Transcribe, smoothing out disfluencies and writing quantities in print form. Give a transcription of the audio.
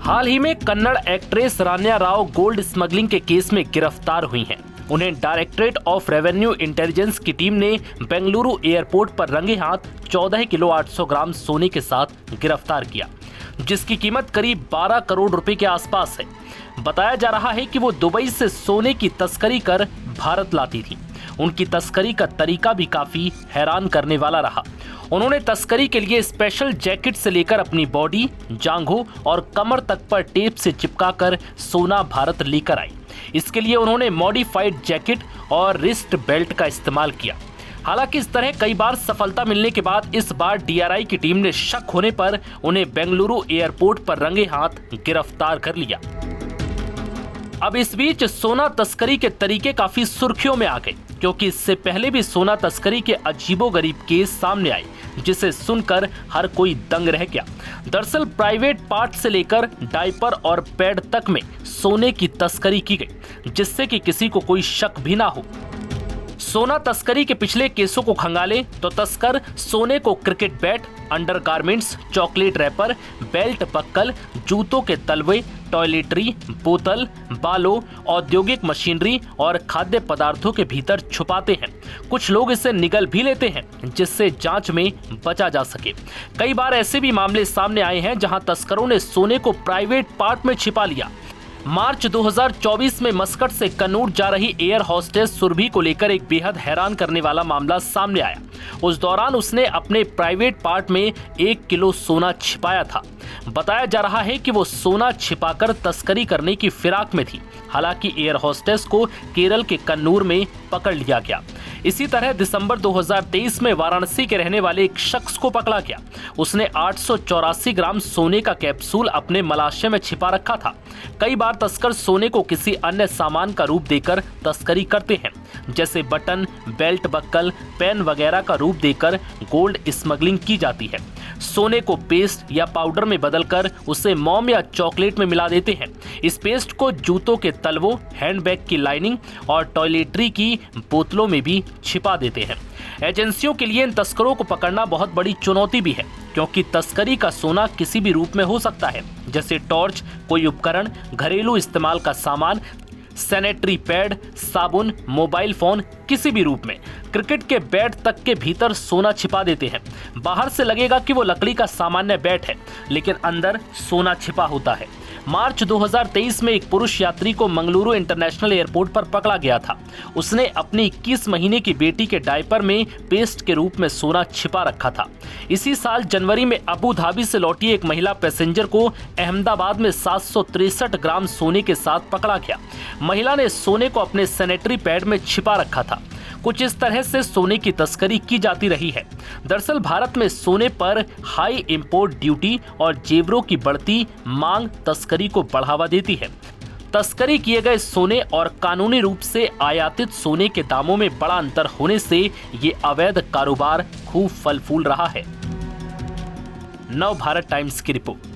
हाल ही में कन्नड़ एक्ट्रेस रान्या Rao gold smuggling के case में गिरफ्तार हुई हैं। उन्हें डायरेक्टरेट ऑफ रेवेन्यू इंटेलिजेंस की टीम ने बेंगलुरु एयरपोर्ट पर रंगे हाथ 14 किलो 800 ग्राम सोने के साथ गिरफ्तार किया, जिसकी कीमत करीब 12 करोड़ रुपए के आसपास है। बताया जा रहा है कि वो दुबई से सोने की तस्करी कर भारत लाती थी। उनकी तस्करी का तरीका भी काफी हैरान करने वाला रहा। उन्होंने तस्करी के लिए स्पेशल जैकेट से लेकर अपनी बॉडी, जांघों और कमर तक पर टेप से चिपकाकर सोना भारत लेकर आई। इसके लिए उन्होंने मॉडिफाइड जैकेट और रिस्ट बेल्ट का इस्तेमाल किया। हालांकि इस तरह कई बार सफलता मिलने के बाद इस बार डीआरआई की टीम ने शक होने पर उन्हें बेंगलुरु एयरपोर्ट पर रंगे हाथ गिरफ्तार कर लिया। अब इस बीच सोना तस्करी के तरीके काफी सुर्खियों में आ गए, क्योंकि इससे पहले भी सोना तस्करी के अजीबोगरीब केस सामने आए, जिसे सुनकर हर कोई दंग रह गया। दरअसल प्राइवेट पार्ट से लेकर डायपर और पैड तक में सोने की तस्करी की गई, जिससे कि किसी को कोई शक भी ना हो। सोना तस्करी के पिछले केसों को खंगाले तो तस्कर सोने को cricket bat, undergarments, chocolate wrapper, belt buckle, जूतों के तलवे, टॉयलेटरी, बोतल, बालों, औद्योगिक मशीनरी और खाद्य पदार्थों के भीतर छुपाते हैं। कुछ लोग इसे निगल भी लेते हैं, जिससे जांच में बचा जा सके। कई बार ऐसे भी मामले सामने आए हैं जहां तस्करों ने सोने को प्राइवेट पार्ट में छिपा लिया। मार्च 2024 में मस्कट से कन्नूर जा रही एयर होस्टेस सुरभि को लेकर एक बेहद हैरान करने वाला मामला सामने आया। उस दौरान उसने अपने प्राइवेट पार्ट में 1 किलो सोना छिपाया था। बताया जा रहा है कि वो सोना छिपाकर तस्करी करने की फिराक में थी। हालांकि एयर होस्टेस को केरल के कन्नूर में पकड़ लिया गया। इसी तरह दिसंबर 2023 में वाराणसी के रहने वाले एक शख्स को पकड़ा गया। उसने 884 ग्राम सोने का कैप्सूल अपने मलाशय में छिपा रखा था। कई बार तस्कर सोने को किसी अन्य सामान का रूप देकर तस्करी करते हैं, जैसे बटन, बेल्ट बक्कल, पेन वगैरह का रूप देकर गोल्ड स्मगलिंग की जाती है। सोने को पेस्ट या पाउडर में बदलकर उसे मोम या चॉकलेट में मिला देते हैं। इस पेस्ट को जूतों के तलवों, हैंडबैग की लाइनिंग और टॉयलेटरी की बोतलों में भी छिपा देते हैं। एजेंसियों के लिए इन तस्करों को पकड़ना बहुत बड़ी चुनौती भी है, क्योंकि तस्करी का सोना किसी भी रूप में हो सकता है, जैसे टॉर्च, कोई उपकरण, घरेलू इस्तेमाल का सामान, सैनिटरी पैड, साबुन, मोबाइल फोन, किसी भी रूप में। क्रिकेट के बैट तक के भीतर सोना छिपा देते हैं। बाहर से लगेगा कि वो लकड़ी का सामान्य बैट है, लेकिन अंदर सोना छिपा होता है। मार्च 2023 में एक पुरुष यात्री को मंगलुरु इंटरनेशनल एयरपोर्ट पर पकड़ा गया था। उसने अपनी 21 महीने की बेटी के डायपर में पेस्ट के रूप में सोना छिपा रखा था। इसी साल जनवरी में अबू धाबी से लौटी एक महिला पैसेंजर को अहमदाबाद में 763 ग्राम सोने के साथ पकड़ा गया। महिला ने सोने को अपने सैनिटरी पैड में छिपा रखा था। कुछ इस तरह से सोने की तस्करी की जाती रही है। दरअसल भारत में सोने पर हाई इंपोर्ट ड्यूटी और जेवरों की बढ़ती मांग तस्करी को बढ़ावा देती है। तस्करी किए गए सोने और कानूनी रूप से आयातित सोने के दामों में बड़ा अंतर होने से ये अवैध कारोबार खूब फल फूल रहा है। नव भारत टाइम्स की रिपोर्ट।